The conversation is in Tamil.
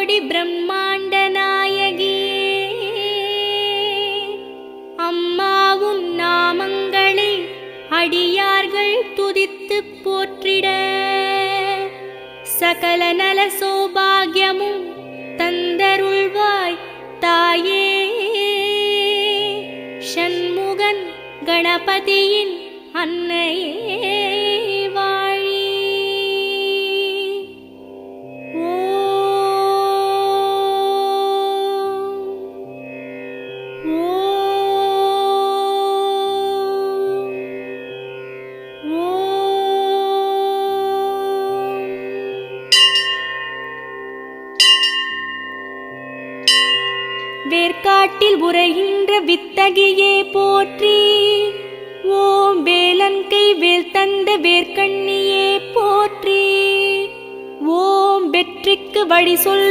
கோடி பிரம்மாண்ட நாயகியே, அம்மாவும் நாமங்களை அடியார்கள் துதித்துப் போற்றிட சகல நல சௌபாகியமும் தந்தருள்வாய் தாயே. ஷண்முகன் கணபதியின் அன்னையே வாழி. வேர்க்காட்டில் உரைகின்ற வித்தகியே போற்றி. ஓம் வேலன்கை வேல் தந்த வேர்க்கண்ணியே போற்றி. ஓம் வெற்றிக்கு வழி சொல்லும்